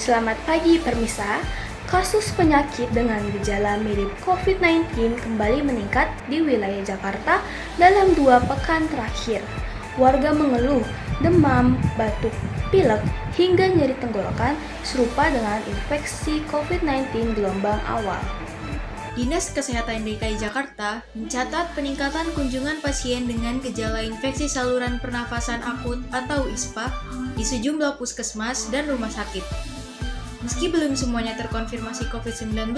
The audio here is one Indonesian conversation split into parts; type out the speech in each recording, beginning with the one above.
Selamat pagi Permisa. Kasus penyakit dengan gejala mirip COVID-19 kembali meningkat di wilayah Jakarta dalam 2 pekan terakhir. Warga mengeluh demam, batuk, pilek, hingga nyeri tenggorokan serupa dengan infeksi COVID-19 gelombang awal. Dinas Kesehatan DKI Jakarta mencatat peningkatan kunjungan pasien dengan gejala infeksi saluran pernafasan akut atau ISPA di sejumlah puskesmas dan rumah sakit. Meski belum semuanya terkonfirmasi COVID-19,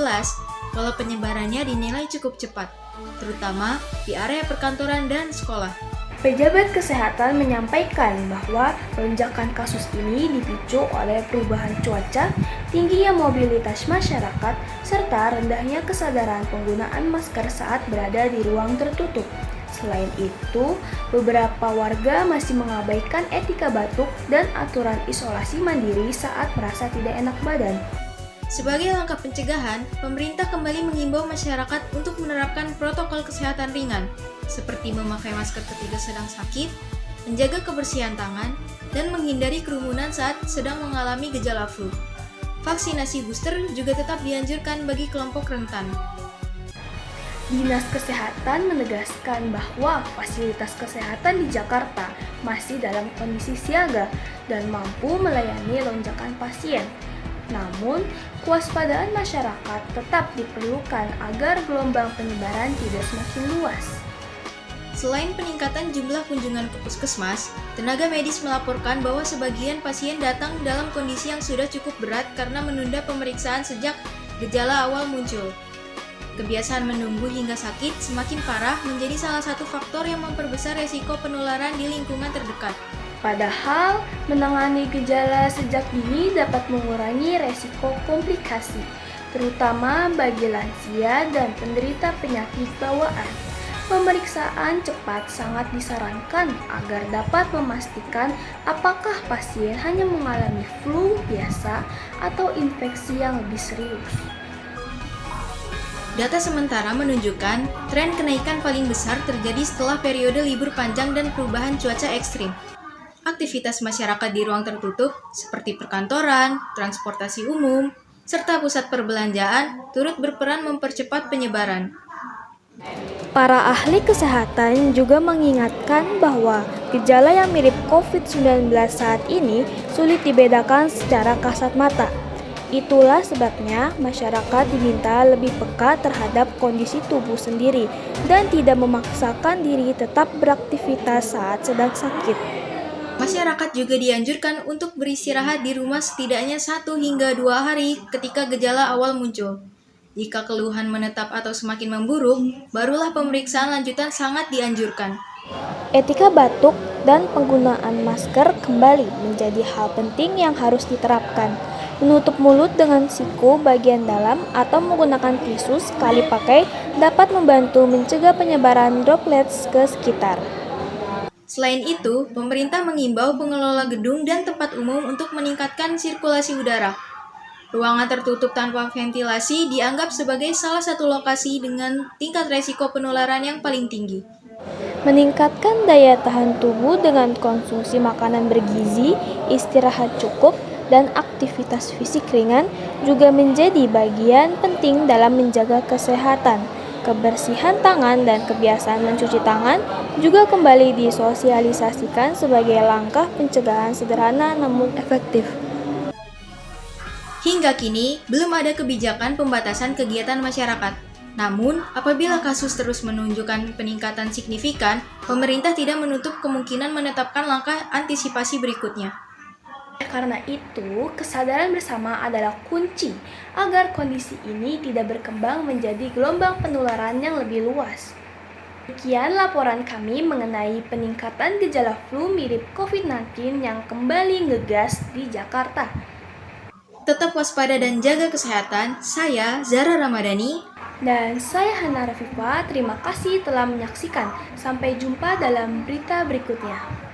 pola penyebarannya dinilai cukup cepat, terutama di area perkantoran dan sekolah. Pejabat kesehatan menyampaikan bahwa lonjakan kasus ini dipicu oleh perubahan cuaca, tingginya mobilitas masyarakat, serta rendahnya kesadaran penggunaan masker saat berada di ruang tertutup. Selain itu, beberapa warga masih mengabaikan etika batuk dan aturan isolasi mandiri saat merasa tidak enak badan. Sebagai langkah pencegahan, pemerintah kembali mengimbau masyarakat untuk menerapkan protokol kesehatan ringan, seperti memakai masker ketika sedang sakit, menjaga kebersihan tangan, dan menghindari kerumunan saat sedang mengalami gejala flu. Vaksinasi booster juga tetap dianjurkan bagi kelompok rentan. Dinas Kesehatan menegaskan bahwa fasilitas kesehatan di Jakarta masih dalam kondisi siaga dan mampu melayani lonjakan pasien. Namun, kewaspadaan masyarakat tetap diperlukan agar gelombang penyebaran tidak semakin luas. Selain peningkatan jumlah kunjungan ke puskesmas, tenaga medis melaporkan bahwa sebagian pasien datang dalam kondisi yang sudah cukup berat karena menunda pemeriksaan sejak gejala awal muncul. Kebiasaan menunggu hingga sakit semakin parah menjadi salah satu faktor yang memperbesar resiko penularan di lingkungan terdekat. Padahal, menangani gejala sejak dini dapat mengurangi resiko komplikasi, terutama bagi lansia dan penderita penyakit bawaan. Pemeriksaan cepat sangat disarankan agar dapat memastikan apakah pasien hanya mengalami flu biasa atau infeksi yang lebih serius. Data sementara menunjukkan tren kenaikan paling besar terjadi setelah periode libur panjang dan perubahan cuaca ekstrim. Aktivitas masyarakat di ruang tertutup seperti perkantoran, transportasi umum, serta pusat perbelanjaan turut berperan mempercepat penyebaran. Para ahli kesehatan juga mengingatkan bahwa gejala yang mirip COVID-19 saat ini sulit dibedakan secara kasat mata. Itulah sebabnya masyarakat diminta lebih peka terhadap kondisi tubuh sendiri dan tidak memaksakan diri tetap beraktivitas saat sedang sakit. Masyarakat juga dianjurkan untuk beristirahat di rumah setidaknya 1 hingga 2 hari ketika gejala awal muncul. Jika keluhan menetap atau semakin memburuk, barulah pemeriksaan lanjutan sangat dianjurkan. Etika batuk dan penggunaan masker kembali menjadi hal penting yang harus diterapkan. Menutup mulut dengan siku bagian dalam atau menggunakan tisu sekali pakai dapat membantu mencegah penyebaran droplets ke sekitar. Selain itu, pemerintah mengimbau pengelola gedung dan tempat umum untuk meningkatkan sirkulasi udara. Ruangan tertutup tanpa ventilasi dianggap sebagai salah satu lokasi dengan tingkat resiko penularan yang paling tinggi. Meningkatkan daya tahan tubuh dengan konsumsi makanan bergizi, istirahat cukup, dan aktivitas fisik ringan juga menjadi bagian penting dalam menjaga kesehatan. Kebersihan tangan dan kebiasaan mencuci tangan juga kembali disosialisasikan sebagai langkah pencegahan sederhana namun efektif. Hingga kini, belum ada kebijakan pembatasan kegiatan masyarakat. Namun, apabila kasus terus menunjukkan peningkatan signifikan, pemerintah tidak menutup kemungkinan menetapkan langkah antisipasi berikutnya. Karena itu, kesadaran bersama adalah kunci agar kondisi ini tidak berkembang menjadi gelombang penularan yang lebih luas. Sekian laporan kami mengenai peningkatan gejala flu mirip COVID-19 yang kembali ngegas di Jakarta. Tetap waspada dan jaga kesehatan. Saya Zara Ramadhani. Dan saya Hana Rafifa, terima kasih telah menyaksikan. Sampai jumpa dalam berita berikutnya.